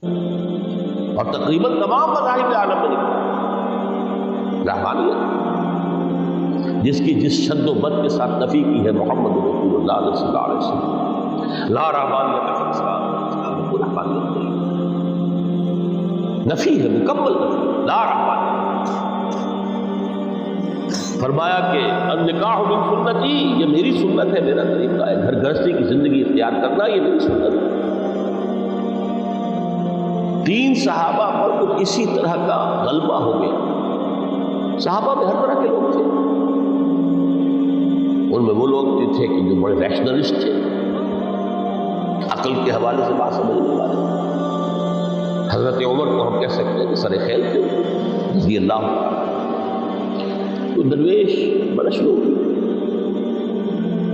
اور تقریباً تمام مذاہب عالم میں نکلا رحمانیت، جس کی جس شد و بد کے ساتھ نفی کی ہے محمد رسول اللہ صلی اللہ علیہ وسلم، لا رحمانیت فی الاسلام، اسلام میں کوئی رحمانیت نہیں، نفی ہے، مکمل نفی، لا رحمانیت۔ فرمایا کہ النکاح من سنتی، یہ میری سنت ہے، میرا طریقہ ہے، گھر گھرستی کی زندگی اختیار کرنا یہ میری سنت ہے۔ 3 صحابہ پر کچھ اسی طرح کا غلبہ ہو گیا۔ صحابہ میں ہر طرح کے لوگ تھے، ان میں وہ لوگ بھی تھے کہ جو بڑے ریشنلسٹ تھے، عقل کے حوالے سے بات سمجھنے والے۔ حضرت عمر کو ہم کہہ سکتے ہیں کہ سر خیل تھے رضی اللہ عنہ۔ تو درویش بدشلو،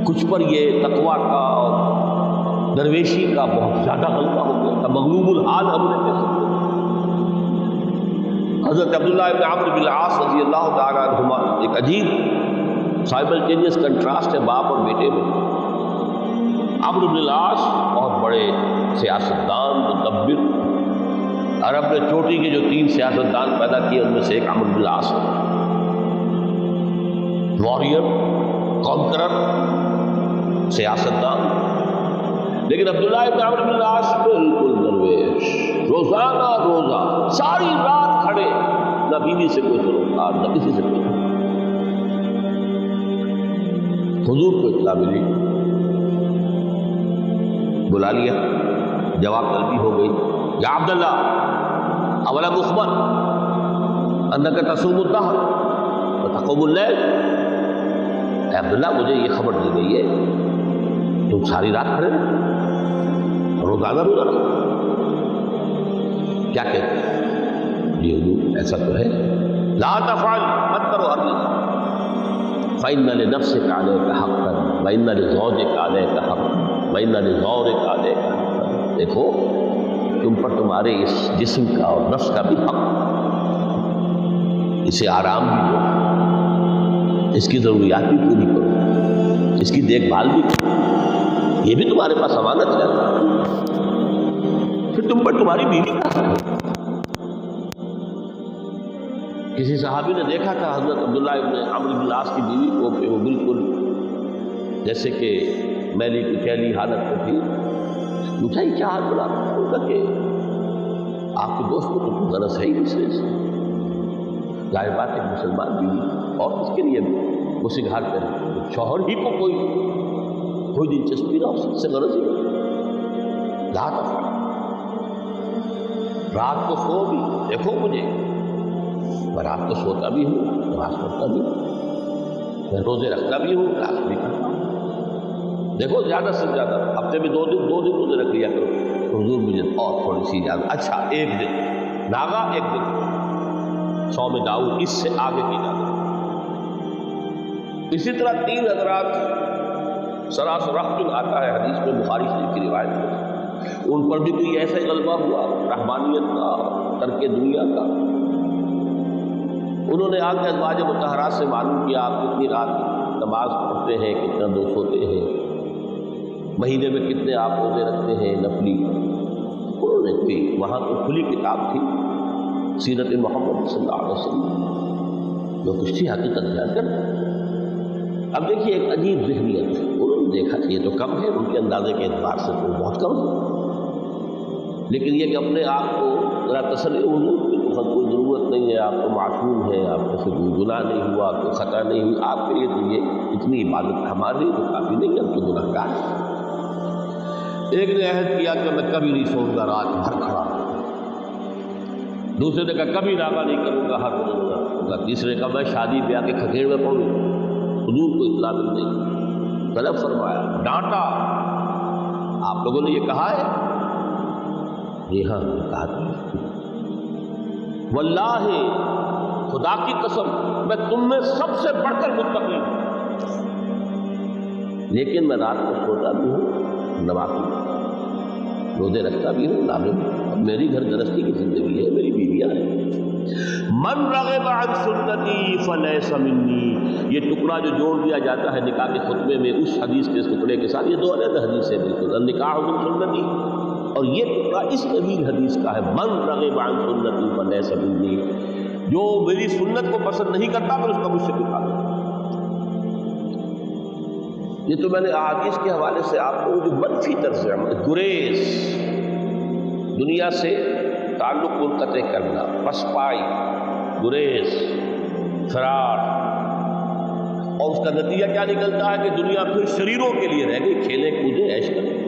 کچھ پر یہ تقویٰ کا اور درویشی کا بہت زیادہ غلبہ ہو گیا تھا، مغلوب الحال ہم نے کہہ سکتے ہیں۔ حضرت عبداللہ ابن عمرو بن العاص رضی اللہ تعالیٰ عنہما، ایک عجیب سائملٹینیس کنٹراسٹ ہے باپ اور بیٹے میں۔ عمرو بن العاص بہت بڑے سیاستدان، مدبر، عرب نے چوٹی کے جو 3 سیاستدان پیدا کیے ان میں سے ایک عمرو بن العاص ہے، واریر، کانکرر، سیاستدان۔ لیکن عبداللہ ابن عمرو بن العاص بالکل درویش، روزانہ روزہ ساری رات کھڑے، نہ بیوی سے کوئی سروکار، نہ کسی سے کوئی۔ حضور کو اطلاع ملی، بلا لیا، جواب طلبی ہو گئی، یا عبداللہ اولم اخبر انک تصوم الدہر وتقوم اللیل، اے عبداللہ مجھے یہ خبر دی گئی ہے تم ساری رات کھڑے رہے، روزانہ روزہ رکھو۔ کیا کہتے ہیں؟ جی حضور ایسا تو ہے، لا تفعل، مت کرو ہرگز، فإن لنفسك عليك حقا وإن لزوجك عليك حقا وإن لزورك عليك حقا۔ دیکھو تم پر تمہارے اس جسم کا اور نفس کا بھی حق، اسے آرام بھی دو، اس کی ضروریات بھی پوری کرو، اس کی دیکھ بھال بھی کرو، یہ بھی تمہارے پاس امانت ہے۔ پھر تم پر تمہاری بیوی کا حق ہے۔ کسی صحابی نے دیکھا تھا حضرت عبداللہ ابن عمرو بن العاص کی بیوی کو کہ وہ بالکل جیسے کہ میلی کچیلی حالت میں تھی۔ پوچھا یہ کیا حال بنا رہا؟ کہا کہ آپ کے دوست کو تو غرض ہے ہی اس سے، ظاہر بات ہے مسلمان بیوی اور اس کے لیے وہ سگھار کرے، شوہر ہی کو کوئی دلچسپی نہ اس سے غرض ہی نہیں۔ رات کو سو بھی، دیکھو مجھے میں رات کو سوتا بھی ہوں، نماز پڑھتا بھی ہوں، میں روزے رکھتا بھی ہوں، رات بھی کرتا ہوں۔ دیکھو زیادہ سے زیادہ ہفتے میں 2 دن روزے رکھ لیا کرو۔ حضور مجھے اور تھوڑی سی اجازت، اچھا 1 دن ناگا، 1 دن صوم داؤد، اس سے آگے کی اجازت۔ اسی طرح 3 حضرات سراسر رحمت آتا ہے حدیث میں، بخاری شریف کی روایت ہے، ان پر بھی کوئی ایسا غلبہ ہوا رحمانیت کا، ترک دنیا کا۔ انہوں نے آ کے ازواج مطہرات سے معلوم کیا آپ کتنی رات نماز پڑھتے ہیں، کتنا دو سوتے ہیں، مہینے میں کتنے آپ روزے رکھتے ہیں نفلی۔ انہوں نے کوئی وہاں تو کھلی کتاب تھی سیرت محمد صلی اللہ علیہ وسلم، جو کچھ تھی حقیقت بیان کر۔ اب دیکھیے ایک عجیب ذہنیت، انہوں نے دیکھا کہ یہ تو کم ہے، ان کے اندازے کے اعتبار سے تو بہت کم ہے، لیکن یہ کہ اپنے آپ کو ذرا تسلی، حضور کی تو کوئی ضرورت نہیں ہے، آپ تو معصوم ہیں، آپ کو سے کوئی گناہ نہیں ہوا، کوئی خطا نہیں ہوئی، آپ کے لیے تو یہ اتنی عبادت ہمارے لیے تو کافی نہیں ہے، ہم تو گنہگار ہیں۔ ایک نے عہد کیا کہ میں کبھی نہیں سوؤں گا، رات بھر کھڑا رہوں گا۔ دوسرے نے کہا کبھی ناغہ نہیں کروں گا، ہر روز روزہ رکھوں گا۔ تیسرے نے کہا میں شادی بیاہ کے کھکیڑ میں پڑوں گا۔ حضور کو اطلاع مل گئی، طلب فرمایا، ڈانٹا، آپ لوگوں نے یہ کہا ہے؟ جی ہاں کہا تھا۔ واللہ خدا کی قسم میں تم میں سب سے بڑھ کر متقی ہوں، لیکن میں رات کو سوتا بھی ہوں، نماز روزے رکھتا بھی ہوں، نامے بھی۔ میری گھر گرستی کی زندگی ہے، میری بیویاں ہیں۔ من رغب عن سنتی فلیس منی، یہ ٹکڑا جو جوڑ دیا جاتا ہے نکاح کے خطبے میں اس حدیث کے اس ٹکڑے کے ساتھ، یہ 2 علیحدہ حدیث ہے بالکل، النکاح من سنتی اور یہ ٹکڑا اس طویل حدیث کا ہے، من رغب عن سنتی فلیس منی، جو میری سنت کو پسند نہیں کرتا پھر اس کا مجھ سے کوئی تعلق نہیں۔ یہ تو میں نے احادیث کے حوالے سے آپ کو جو منفی طرز عمل، گریز، دنیا سے تعلق منقطع کرنا، پسپائی، گریز، فرار، اور اس کا نتیجہ کیا نکلتا ہے کہ دنیا پھر شریروں کے لیے رہ گئی، کھیلیں کودیں عیش کریں۔